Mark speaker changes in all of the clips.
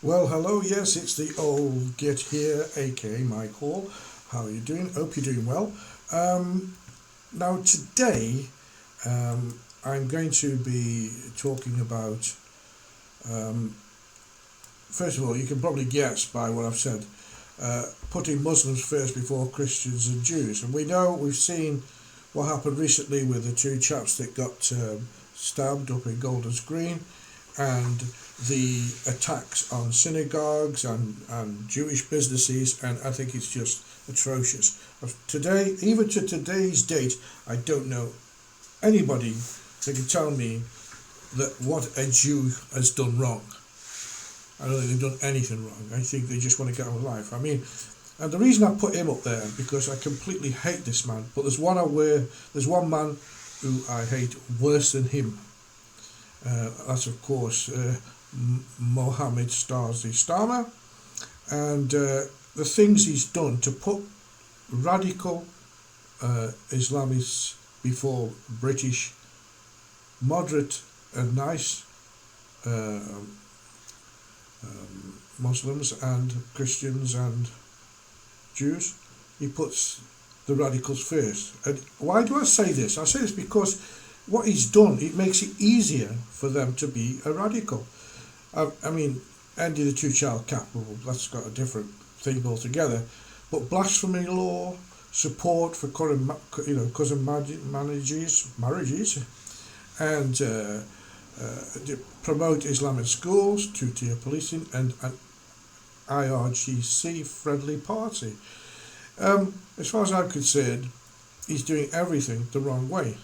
Speaker 1: Well, hello. Yes, it's the old Git here, aka Mike Hall. How are you doing? Hope you're doing well. Now, today, I'm going to be talking about. Um, First of all, you can probably guess by what I've said, putting Muslims first before Christians and Jews. And we've seen what happened recently with the two chaps that got stabbed up in Golders Green, and the attacks on synagogues and Jewish businesses, and I think it's just atrocious. Today, even to today's date, I don't know anybody that can tell me that what a Jew has done wrong. I don't think they've done anything wrong. I think they just want to get on with life. I mean, and the reason I put him up there because I completely hate this man. But there's one man who I hate worse than him. That's of course Mohammed Stasi Starmer, and the things he's done to put radical Islamists before British moderate and nice uh, Muslims and Christians and Jews. He puts the radicals first. And why do I say this? I say this because what he's done, it makes it easier for them to be a radical. I mean, ending the two-child cap, well, that's got a different thing altogether. But blasphemy law, support for cousin marriages, and promote Islamic schools, two-tier policing, and an IRGC-friendly party. As far as I'm concerned, he's doing everything the wrong way.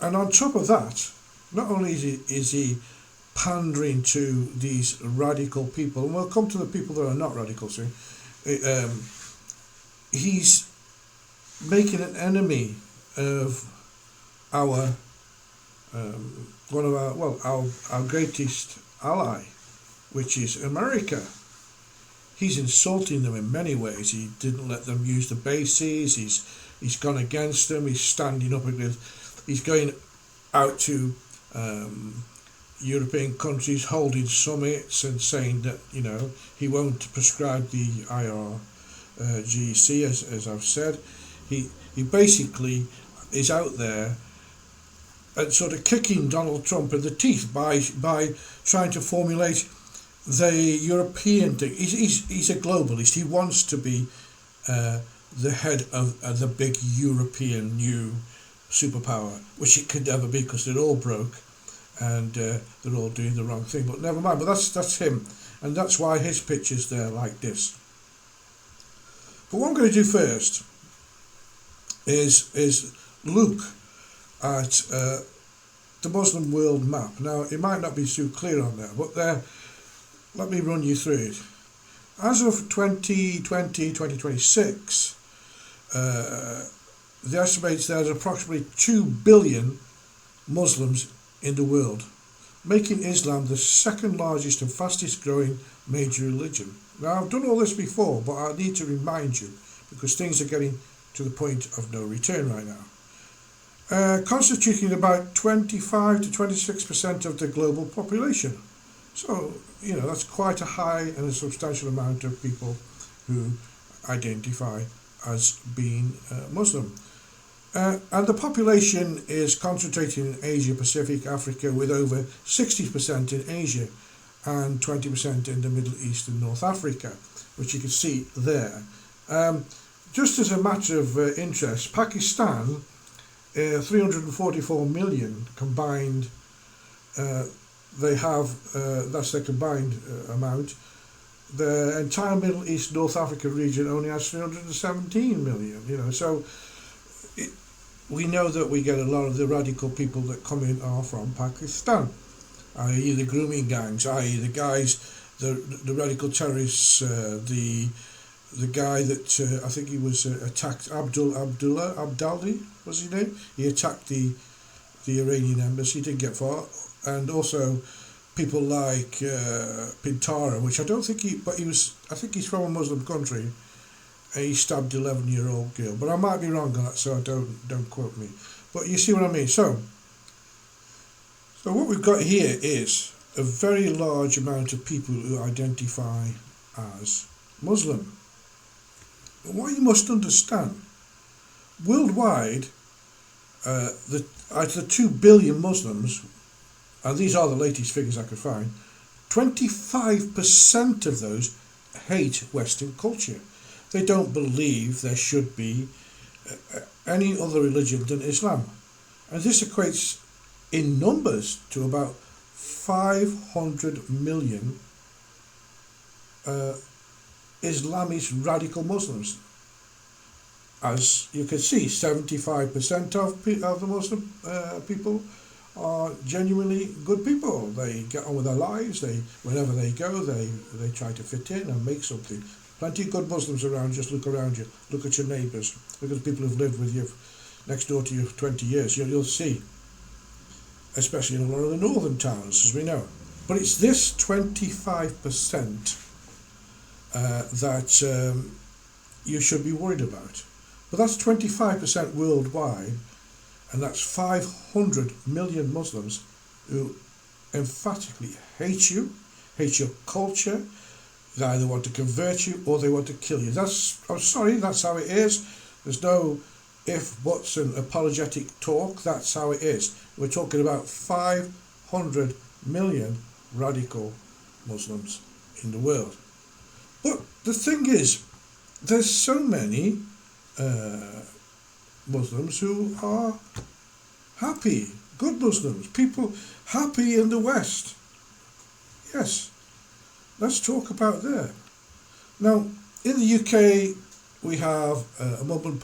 Speaker 1: And on top of that, not only is he pandering to these radical people, and we'll come to the people that are not radical soon, he's making an enemy of our our greatest ally, which is America. He's insulting them in many ways. He didn't let them use the bases. He's gone against them. He's standing up against. He's going out to European countries, holding summits and saying that he won't prescribe the IRGC, as I've said. He basically is out there and sort of kicking Donald Trump in the teeth by trying to formulate the European thing. He's a globalist. He wants to be the head of the big European new superpower, which it could never be because they're all broke and they're all doing the wrong thing. But never mind. But that's him, and that's why his picture's there like this. But what I'm going to do first is look at the Muslim world map. Now, it might not be too clear on there, but let me run you through it. As of 2026, the estimates there's approximately 2 billion Muslims in the world, making Islam the second largest and fastest growing major religion. Now, I've done all this before, but I need to remind you because things are getting to the point of no return right now. Constituting about 25 to 26% of the global population. So, that's quite a high and a substantial amount of people who identify as being Muslim. And the population is concentrated in Asia, Pacific, Africa, with over 60% in Asia and 20% in the Middle East and North Africa, which you can see there. Just as a matter of interest, Pakistan, 344 million combined, they have, that's their combined amount. The entire Middle East, North Africa region only has 317 million, so we know that we get a lot of the radical people that come in are from Pakistan, i.e. the grooming gangs, i.e. the guys, the radical terrorists, the guy that I think he was attacked, Abdaldi was his name. He attacked the Iranian embassy, didn't get far, and also people like Pintara, which I don't think I think he's from a Muslim country. He stabbed 11-year-old girl, but I might be wrong on that, so don't quote me. But you see what I mean. So what we've got here is a very large amount of people who identify as Muslim. But what you must understand, worldwide, out of the 2 billion Muslims, and these are the latest figures I could find, 25% of those hate Western culture. They don't believe there should be any other religion than Islam. And this equates in numbers to about 500 million Islamist radical Muslims. As you can see, 75% of the Muslim people are genuinely good people. They get on with their lives. Wherever they go, they try to fit in and make something. Plenty of good Muslims around. Just look around you. Look at your neighbours. Look at the people who've lived with you next door to you for 20 years. You'll see, especially in a lot of the northern towns, as we know. But it's this 25% that you should be worried about. But that's 25% worldwide, and that's 500 million Muslims who emphatically hate you, hate your culture. They either want to convert you or they want to kill you. I'm sorry, that's how it is. There's no if, buts and apologetic talk. That's how it is. We're talking about 500 million radical Muslims in the world. But the thing is, there's so many Muslims who are happy, good Muslims, people happy in the West. Yes, let's talk about there. Now, in the UK, we have a Muslim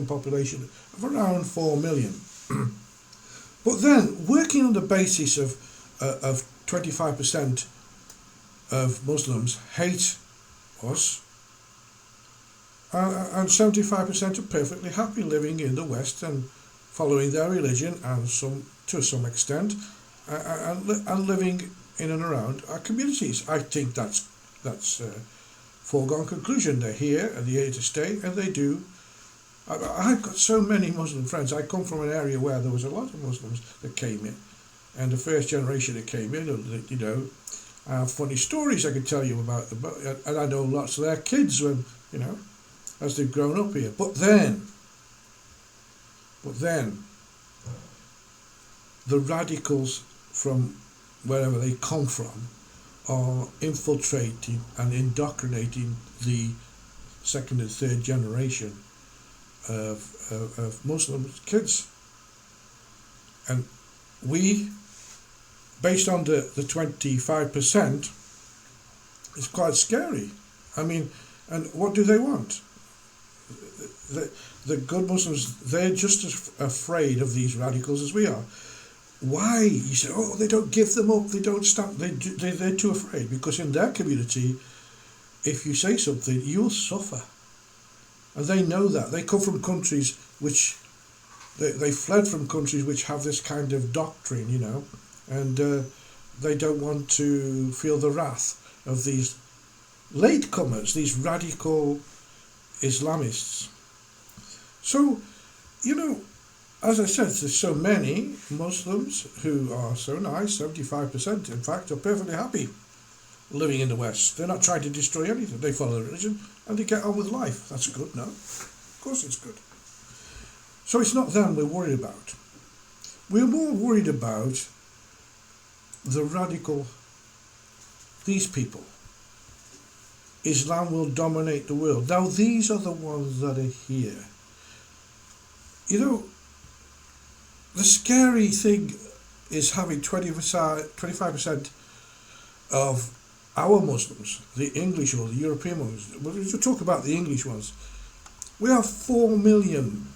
Speaker 1: population of around 4 million. But then, working on the basis of 25% of Muslims hate us, and 75% are perfectly happy living in the West and following their religion, and to some extent, and living in and around our communities. I think that's foregone conclusion. They're here and they're here to stay, and they do. I've got so many Muslim friends. I come from an area where there was a lot of Muslims that came in, and the first generation that came in, I have funny stories I could tell you about them, and I know lots of their kids when, as they've grown up here. But then, the radicals from wherever they come from are infiltrating and indoctrinating the second and third generation of Muslim kids. And we, based on the 25%, it's quite scary. I mean, and what do they want? The good Muslims, they're just as afraid of these radicals as we are. Why? You say, they don't give them up, they don't stop, they're too afraid, because in their community, if you say something, you'll suffer. And they know that. They come from countries which, they fled from countries which have this kind of doctrine, and they don't want to feel the wrath of these latecomers, these radical Islamists. So, as I said, there's so many Muslims who are so nice, 75% in fact, are perfectly happy living in the West. They're not trying to destroy anything. They follow the religion and they get on with life. That's good, no? Of course it's good. So it's not them we're worried about. We're more worried about the radical, these people. Islam will dominate the world. Now these are the ones that are here. The scary thing is having 25% of our Muslims, the English or the European Muslims. We'll talk about the English ones. We have 4 million,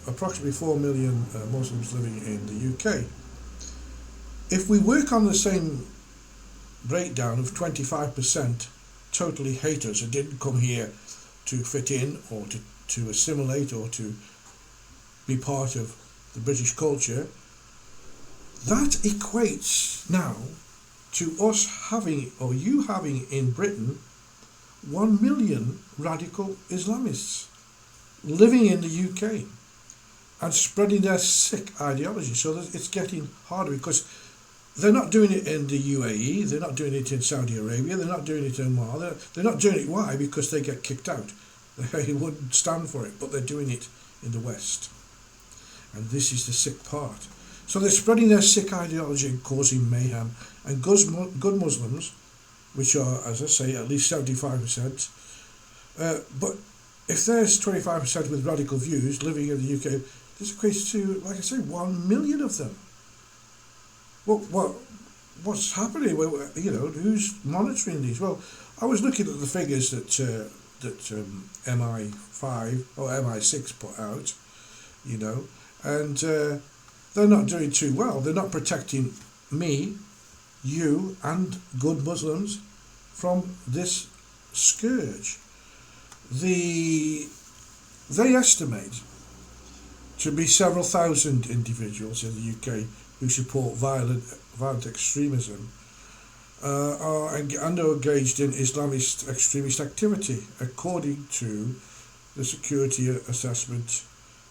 Speaker 1: approximately 4 million Muslims living in the UK. If we work on the same breakdown of 25% totally haters who didn't come here to fit in or to assimilate or to be part of the British culture, that equates now to us having, or you having in Britain, 1 million radical Islamists living in the UK and spreading their sick ideology. So that it's getting harder, because they're not doing it in the UAE, they're not doing it in Saudi Arabia, they're not doing it in Oman. They're not doing it, why? Because they get kicked out. They wouldn't stand for it, but they're doing it in the West. And this is the sick part. So they're spreading their sick ideology and causing mayhem. And good Muslims, which are, as I say, at least 75%, but if there's 25% with radical views living in the UK, this equates to, like I say, 1 million of them. What's happening? Well, who's monitoring these? Well, I was looking at the figures that MI5 or MI6 put out, and they're not doing too well. They're not protecting me, you, and good Muslims from this scourge. They estimate to be several thousand individuals in the UK who support violent extremism are engaged in Islamist extremist activity, according to the security assessment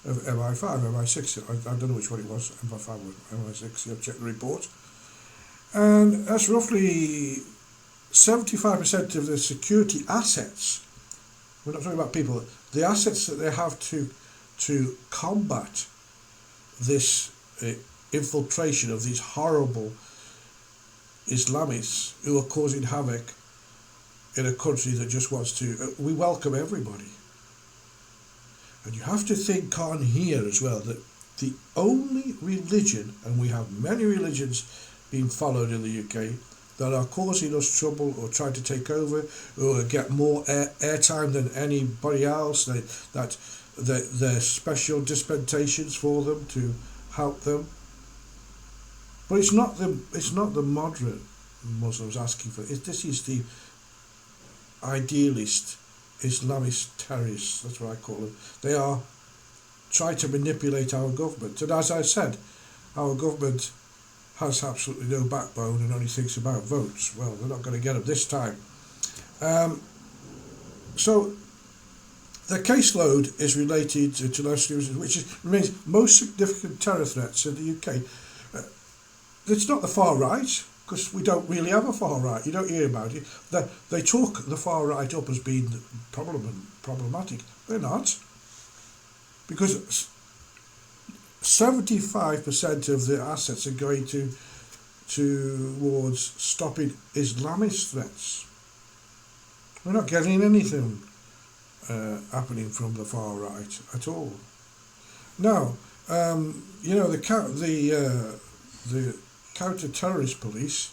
Speaker 1: of MI5, MI6. I don't know which one it was, MI5 or MI6. I've checked the report, and that's roughly 75% of the security assets. We're not talking about people. The assets that they have to combat this infiltration of these horrible Islamists who are causing havoc in a country that just wants to. We welcome everybody. And you have to think on here as well that the only religion, and we have many religions being followed in the UK, that are causing us trouble or trying to take over or get more airtime than anybody else, that there's special dispensations for them to help them. But it's not the moderate Muslims asking for it. This is the idealist Islamist terrorists, that's what I call them. They are trying to manipulate our government. And as I said, our government has absolutely no backbone and only thinks about votes. Well, they're not going to get them this time. So the caseload is related to life services, which remains most significant terror threats in the UK. It's not the far right, because we don't really have a far right. You don't hear about it. They talk the far right up as being problematic. They're not, because 75% of the assets are going towards stopping Islamist threats. We're not getting anything happening from the far right at all. Now, the counter-terrorist police,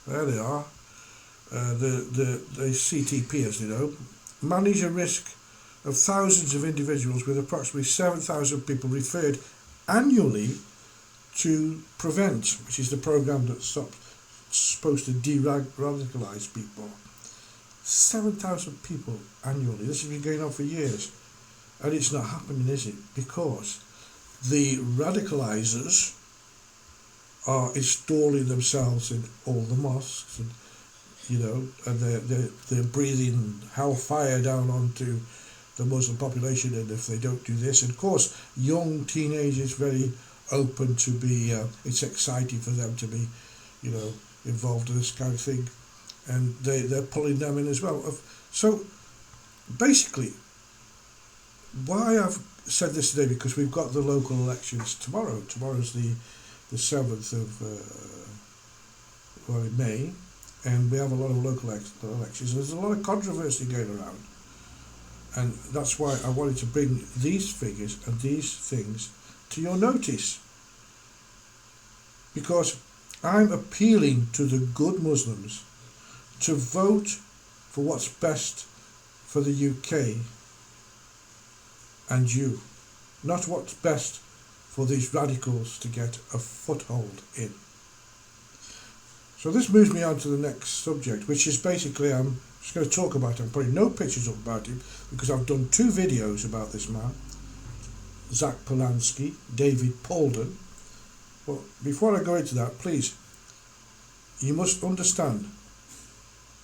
Speaker 1: there they are, the CTP, as you know, manage a risk of thousands of individuals, with approximately 7,000 people referred annually to PREVENT, which is the program that's supposed to de-radicalise people. 7,000 people annually. This has been going on for years, and it's not happening, is it? Because the radicalisers are installing themselves in all the mosques, and they're breathing hellfire down onto the Muslim population, and if they don't do this, and of course young teenagers very open to be, it's exciting for them to be, involved in this kind of thing, and they're pulling them in as well. So basically, why I've said this today, because we've got the local elections tomorrow. Tomorrow's the 7th of May, and we have a lot of local elections. There's a lot of controversy going around, and that's why I wanted to bring these figures and these things to your notice, because I'm appealing to the good Muslims to vote for what's best for the UK and you, not what's best for these radicals to get a foothold in. So this moves me on to the next subject, which is basically, I'm just going to talk about it. I'm putting no pictures up about him because I've done 2 videos about this man, Zach Polanski, David Paulden. But before I go into that, please, you must understand,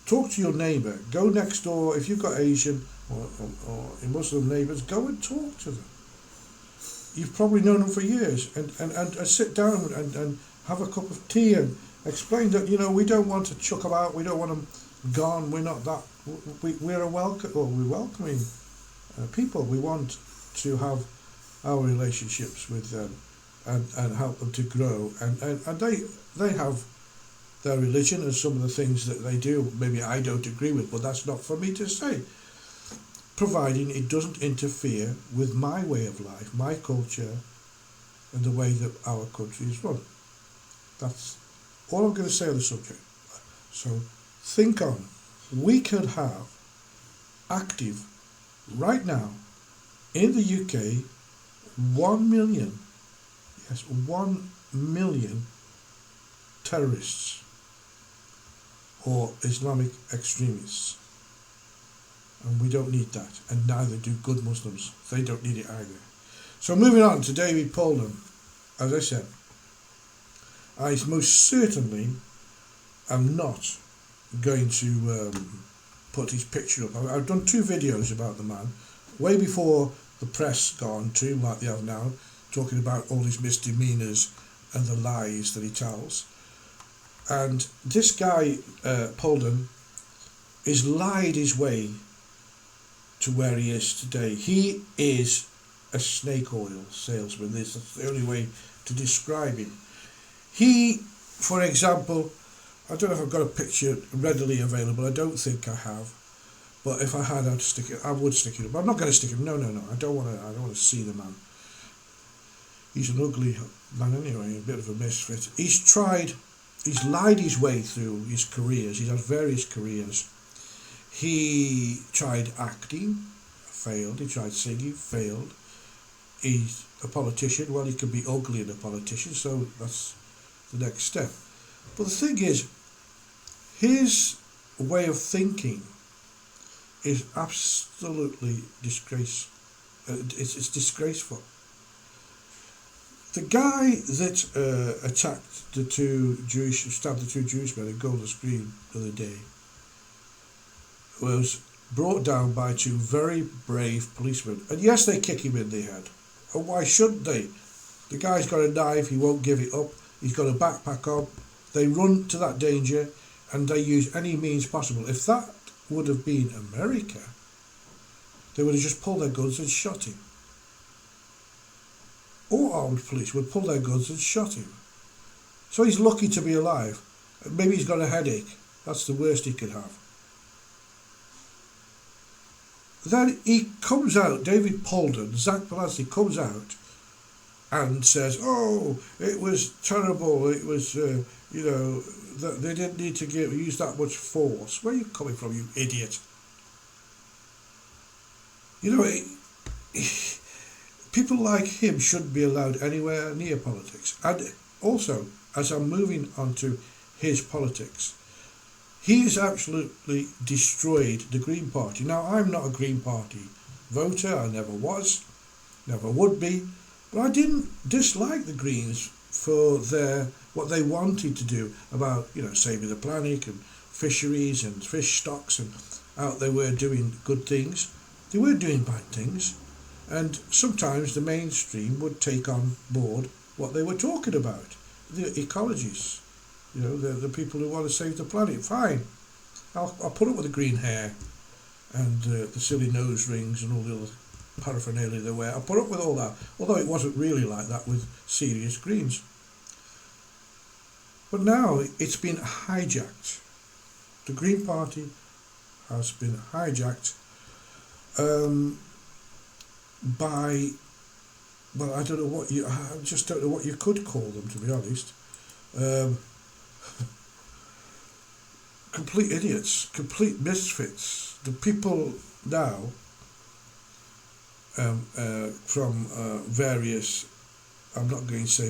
Speaker 1: talk to your neighbour, go next door. If you've got Asian or Muslim neighbours, go and talk to them. You've probably known them for years, and sit down have a cup of tea and explain that, we don't want to chuck them out, we don't want them gone, we're not that, we're we're welcoming people. We want to have our relationships with them and help them to grow, and they have their religion and some of the things that they do maybe I don't agree with, but that's not for me to say, providing it doesn't interfere with my way of life, my culture, and the way that our country is run. That's all I'm going to say on the subject. So think on, we could have active right now in the UK 1 million, yes, 1 million terrorists or Islamic extremists. And we don't need that, and neither do good Muslims. They don't need it either. So moving on to David Polden, as I said, I most certainly am not going to put his picture up. I've done 2 videos about the man, way before the press got on to him like they have now, talking about all his misdemeanours and the lies that he tells. And this guy, Polden, has lied his way to where he is today. He is a snake oil salesman. That's the only way to describe him. He, for example, I don't know if I've got a picture readily available. I don't think I have, but if I had, I'd stick it. I would stick it up. I'm not going to stick it. No. I don't want to see the man. He's an ugly man anyway, a bit of a misfit. He's lied his way through his careers. He's had various careers. He tried acting, failed. He tried singing, failed. He's a politician. Well, he can be ugly in a politician, so that's the next step. But the thing is, his way of thinking is absolutely disgraceful. It's disgraceful. The guy that stabbed the 2 Jewish men at Golders Green the other day was brought down by 2 very brave policemen. And yes, they kick him in the head. And why shouldn't they? The guy's got a knife, he won't give it up, he's got a backpack on. They run to that danger and they use any means possible. If that would have been America, they would have just pulled their guns and shot him. All armed police would pull their guns and shot him. So he's lucky to be alive. Maybe he's got a headache. That's the worst he could have. Then he comes out, David Polden, Zach Polanski comes out and says, oh, it was terrible, it was, that they didn't need to use that much force. Where are you coming from, you idiot? People like him shouldn't be allowed anywhere near politics. And also, as I'm moving on to his politics, he's absolutely destroyed the Green Party. Now, I'm not a Green Party voter. I never was, never would be. But I didn't dislike the Greens for what they wanted to do about, saving the planet and fisheries and fish stocks, and out they were doing good things. They were doing bad things. And sometimes the mainstream would take on board what they were talking about. The ecologists, the people who want to save the planet. Fine, I'll put up with the green hair and the silly nose rings and all the other paraphernalia they wear. I'll put up with all that, although it wasn't really like that with serious Greens. But now it's been hijacked. The Green Party has been hijacked by, well, I just don't know what you could call them, to be honest. Complete idiots, complete misfits. The people now from various, I'm not going to say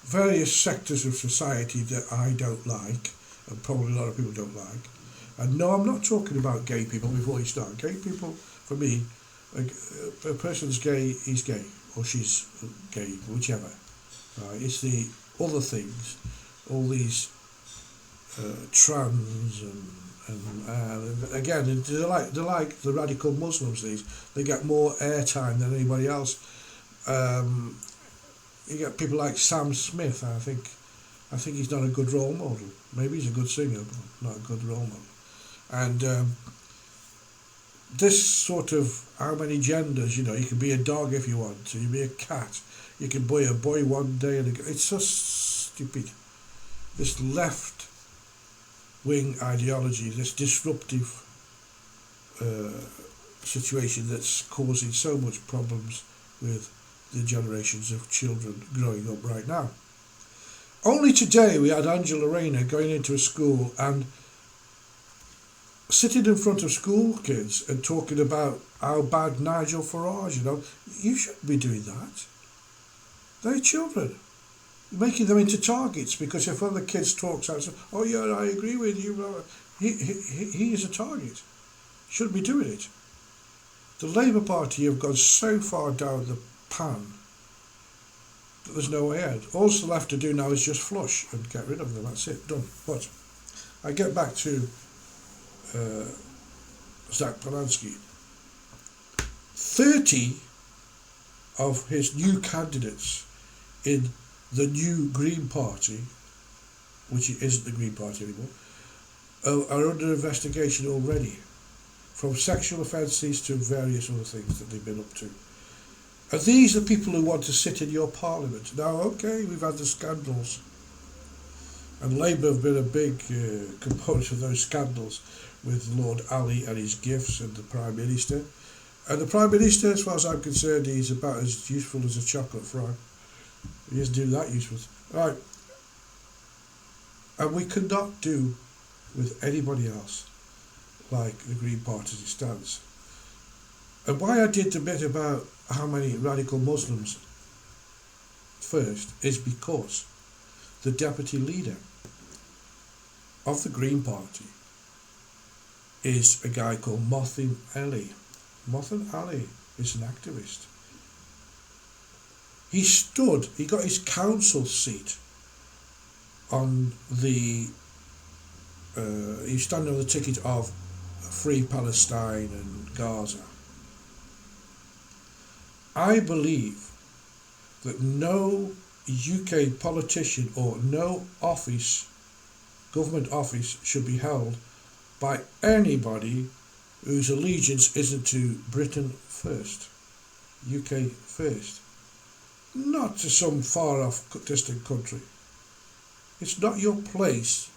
Speaker 1: various sectors of society that I don't like, and probably a lot of people don't like. And no, I'm not talking about gay people before you start. Gay people, for me, a person's gay, he's gay, or she's gay, whichever. It's the other things, all these trans and again, they're like the radical Muslims. They get more airtime than anybody else. you get people like Sam Smith. I think he's not a good role model. Maybe he's a good singer, but not a good role model. And this sort of how many genders, you can be a dog if you want to, you can be a cat, you can be a boy one day and it's so stupid. This left wing ideology, this disruptive situation that's causing so much problems with the generations of children growing up right now. Only today we had Angela Rayner going into a school and sitting in front of school kids and talking about how bad Nigel Farage, you shouldn't be doing that. They're children. You're making them into targets because if one of the kids talks out and says, oh yeah, I agree with you, he is a target. Shouldn't be doing it. The Labour Party have gone so far down the pan that there's no way out. All they'll have to do now is just flush and get rid of them. That's it, done. But I get back to Zach Polanski. 30 of his new candidates in the new Green Party, which isn't the Green Party anymore, are under investigation already, from sexual offences to various other things that they've been up to. And these are people who want to sit in your parliament. Now, okay, we've had the scandals, and Labour have been a big component of those scandals with Lord Ali and his gifts and the Prime Minister. And the Prime Minister, as far as I'm concerned, he's about as useful as a chocolate fry. He isn't doing that useful. Right. And we could not do with anybody else like the Green Party as it stands. And why I did the bit about how many radical Muslims first is because the deputy leader of the Green Party is a guy called Mothin Ali. Mothin Ali is an activist. He got his council seat on the, he's standing on the ticket of Free Palestine and Gaza. I believe that no UK politician or no office, government office, should be held by anybody whose allegiance isn't to Britain first, UK first, not to some far off distant country. It's not your place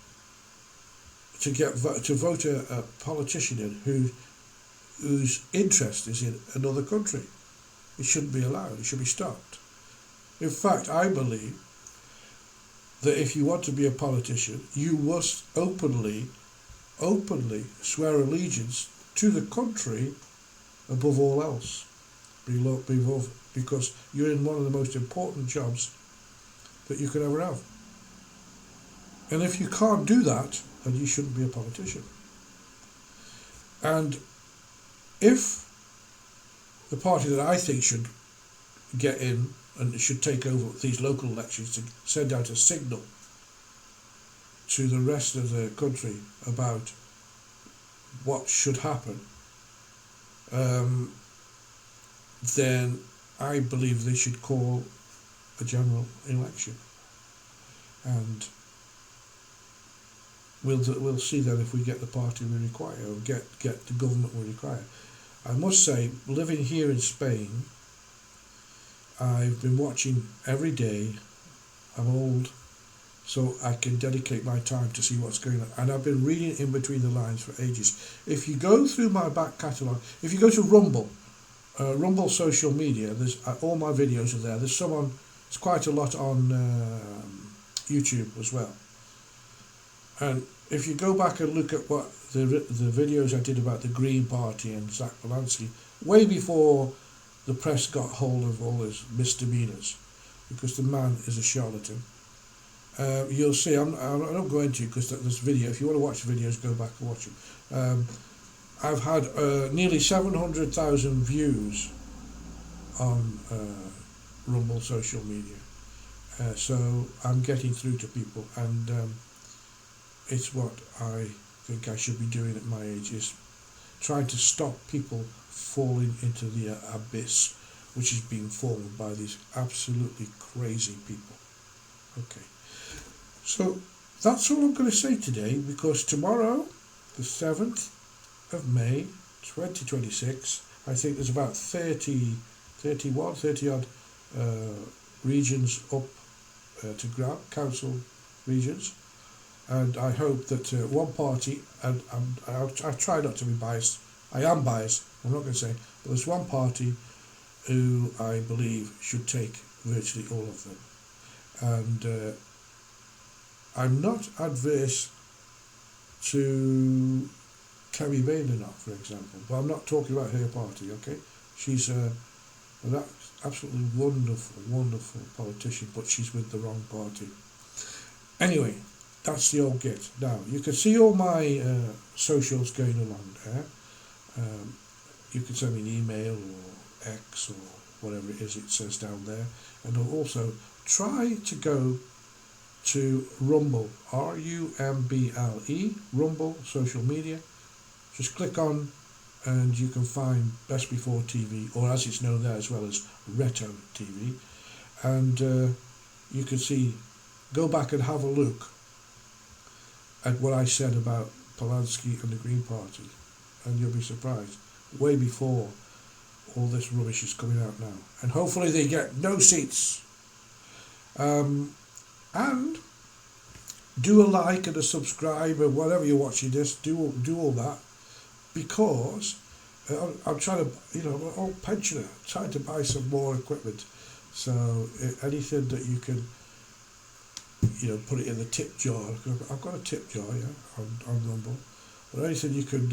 Speaker 1: to vote a politician in whose interest is in another country. It shouldn't be allowed. It should be stopped. In fact, I believe that if you want to be a politician, you must openly swear allegiance to the country above all else, because you're in one of the most important jobs that you could ever have. And if you can't do that, then you shouldn't be a politician. And if the party that I think should get in and should take over these local elections to send out a signal to the rest of the country about what should happen, then I believe they should call a general election, and we'll see then if we get the party we require or get the government we require. I must say, living here in Spain, I've been watching every day. I'm old, so I can dedicate my time to see what's going on. And I've been reading in between the lines for ages. If you go through my back catalogue, if you go to Rumble social media, there's all my videos are there. There's quite a lot on YouTube as well. And if you go back and look at what the videos I did about the Green Party and Zach Polanski, way before the press got hold of all his misdemeanours, because the man is a charlatan, you'll see, I'm not going to, because this video, if you want to watch the videos, go back and watch them. I've had nearly 700,000 views on Rumble social media, so I'm getting through to people, and it's what I think I should be doing at my age, is trying to stop people falling into the abyss which is being formed by these absolutely crazy people. Okay, so that's all I'm going to say today, because tomorrow, the 7th of May 2026, I think there's about 30 odd regions up to grab, council regions, and I hope that one party, and I try not to be biased, I am biased, I'm not going to say, but there's one party who I believe should take virtually all of them. And I'm not adverse to Kerry Badenoch, for example, but I'm not talking about her party, okay? She's an absolutely wonderful politician, but she's with the wrong party. Anyway, that's the old git. Now, you can see all my socials going along there. You can send me an email or X or whatever it is it says down there. And I'll also try to go to Rumble, R-U-M-B-L-E, Rumble social media. Just click on and you can find Best Before TV, or as it's known there as well as Reto TV. And you can see, go back and have a look at what I said about Polanski and the Green Party, and you'll be surprised, way before all this rubbish is coming out now. And hopefully they get no seats. And do a like and a subscribe, or whatever you're watching this, do all that, because I'm trying to, I'm an old pensioner, trying to buy some more equipment. So anything that you can, put it in the tip jar. I've got a tip jar, on Rumble. But anything you could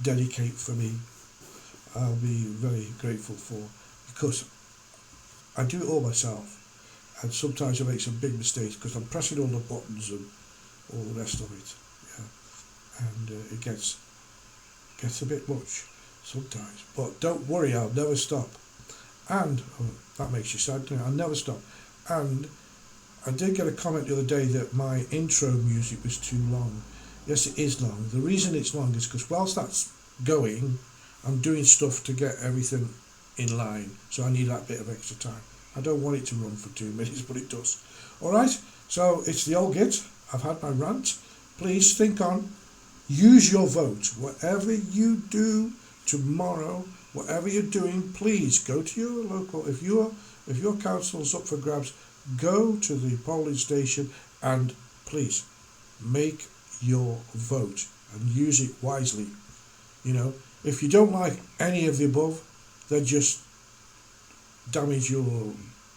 Speaker 1: dedicate for me, I'll be very grateful for, because I do it all myself, and sometimes I make some big mistakes because I'm pressing all the buttons and all the rest of it, and it gets a bit much sometimes. But don't worry, I'll never stop. And that makes you sad, I'll never stop. And I did get a comment the other day that my intro music was too long. Yes, it is long. The reason it's long is because whilst that's going, I'm doing stuff to get everything in line, so I need that bit of extra time. I don't want it to run for 2 minutes, but it does. Alright, so it's the old git. I've had my rant. Please think on, use your vote. Whatever you do tomorrow, whatever you're doing, please go to your local, if your council's up for grabs, go to the polling station and please make your vote and use it wisely. If you don't like any of the above, then just damage your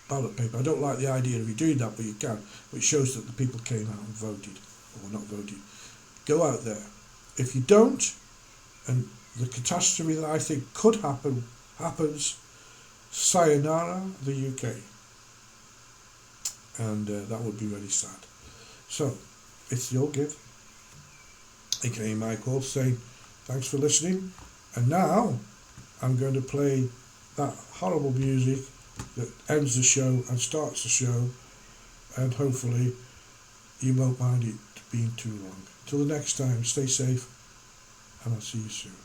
Speaker 1: ballot paper. I don't like the idea of you doing that, but you can. It shows that the people came out and voted, or not voted. Go out there. If you don't, and the catastrophe that I think could happen happens, sayonara the UK. And that would be really sad. So, it's the old git, aka Michael, saying thanks for listening. And now I'm going to play that horrible music that ends the show and starts the show, and hopefully you won't mind it being too long. Till the next time, stay safe, and I'll see you soon.